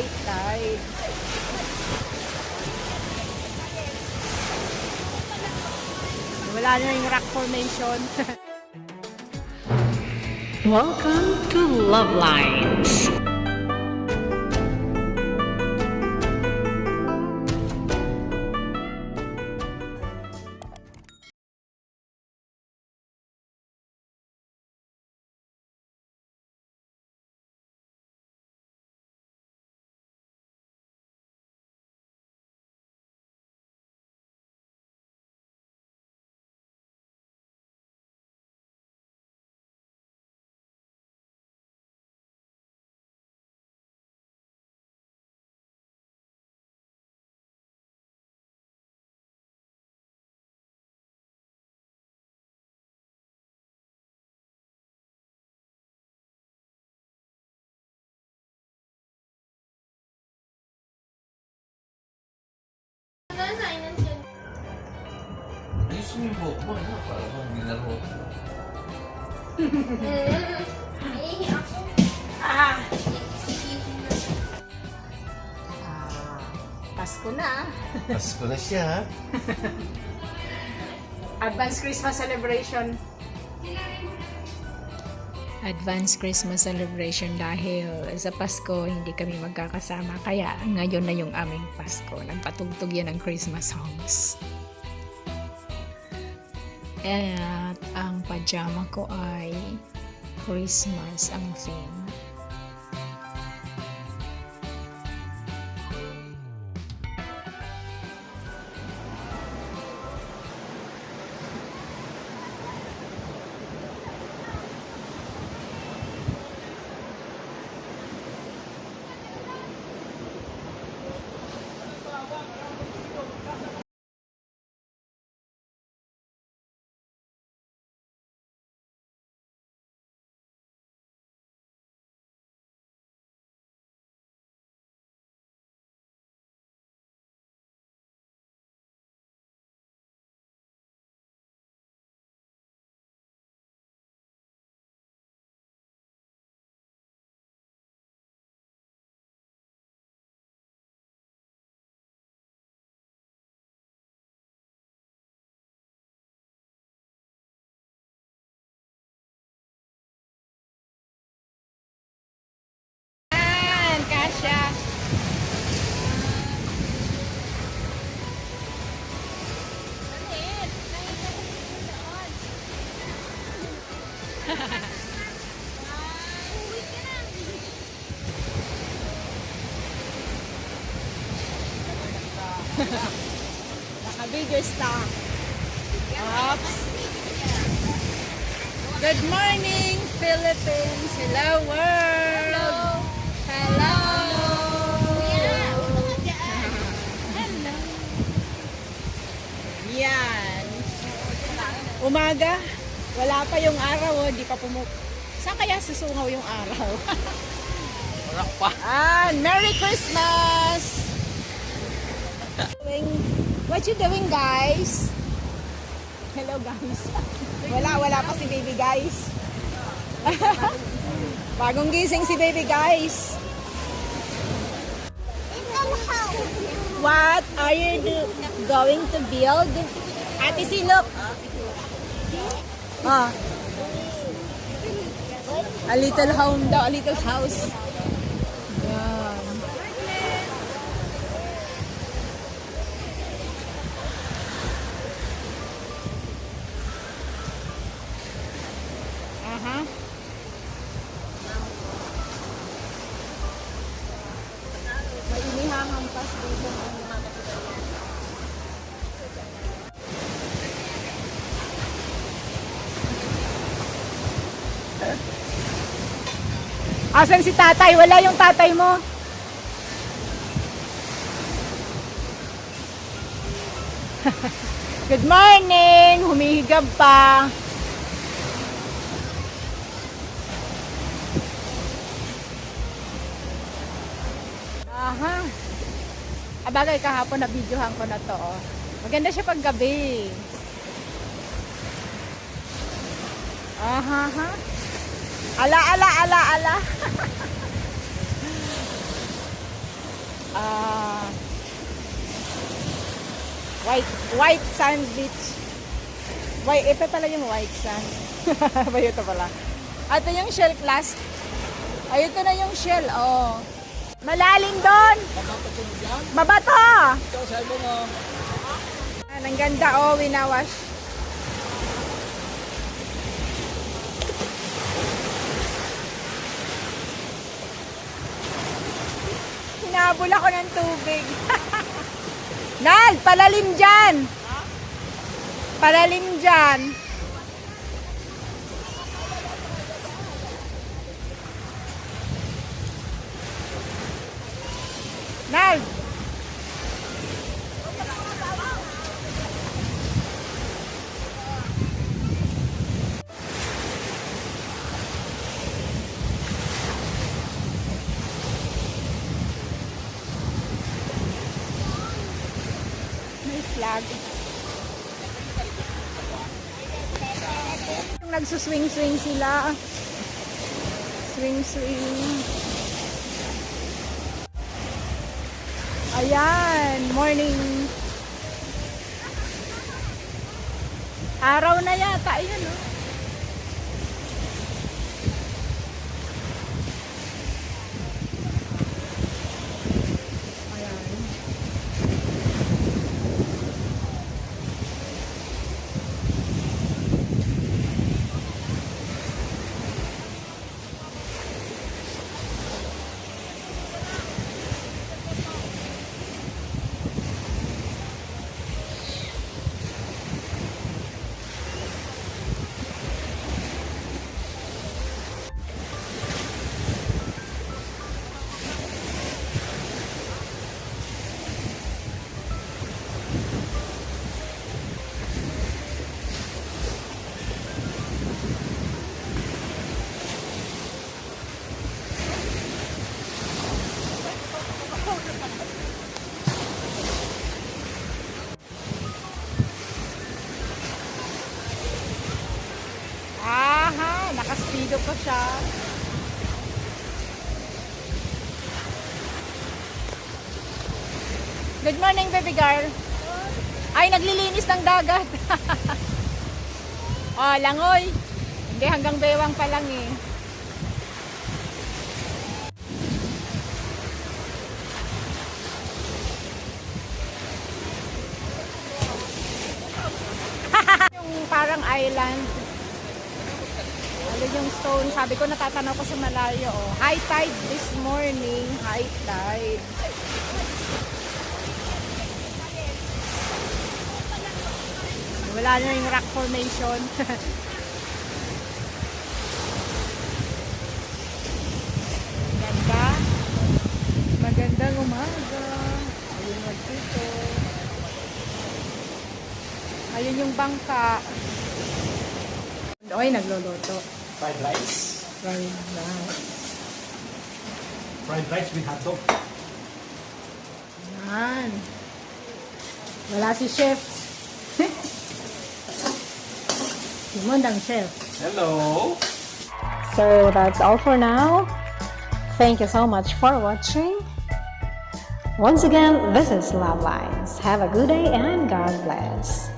high tide. Wala na yung rock formation. Welcome to Love Lines. Ayusin mo yung buhok mo, ano? Para bang ginaro. Pasko na. Pasko na siya, ha? Advance Christmas celebration. Advanced Christmas celebration dahil sa Pasko hindi kami magkakasama. Kaya ngayon na yung aming Pasko. Nagpatugtog yan ng Christmas songs. At ang pajama ko ay Christmas ang theme. Kasha. Naka-bigger stock. Oops. Good morning, Philippines. Hello, world. Hello. Yan. Umaga. Wala pa yung araw, oh. Di pa Saan kaya susungaw yung araw? Wala pa. Merry Christmas! What you doing, guys? Hello, guys. Wala pa si baby, guys. Bagong gising si baby, guys. What are you going to build? Ate Silop. A little home daw, a little house. Yan. Aha. May inihahampas dito. Asan si tatay? Wala yung tatay mo. Good morning! Humihigab pa. Aha. Abagay kahapon na videohan ko na to. Oh. Maganda siya pag gabi. Aha. Ala. ah, white sandwich. White, ito pala yung white sand. Ba ito pala. Ito yung shell class. Ay, ito na yung shell. Oh. Malalim doon. Babato. Ang ganda. Oh, winawash. Hinabol ako ng tubig. Nal, palalim dyan. Palalim dyan. Nal. May flag. Nagsuswing-swing sila. Swing-swing. Ayan, morning. Araw na yata, yun, oh. Ayan. Aha, nakaspido pa siya. Good morning, baby girl. Ay, naglilinis ng dagat. Oh, langoy. Hindi, hanggang bewang pa lang eh. Yung parang island. Ano yung stone? Sabi ko natatanaw ko sa malayo. Oh. High tide this morning. High tide. Wala na yung rock formation. Ganda. Magandang umaga. Ayun magdito. Ayun yung bangka. Oy, nagluluto. Fried rice. Fried rice. Fried rice with hotdog. Yan. Wala si chef. Simon chef. Hello. So that's all for now. Thank you so much for watching. Once again, this is Love Lines. Have a good day and God bless.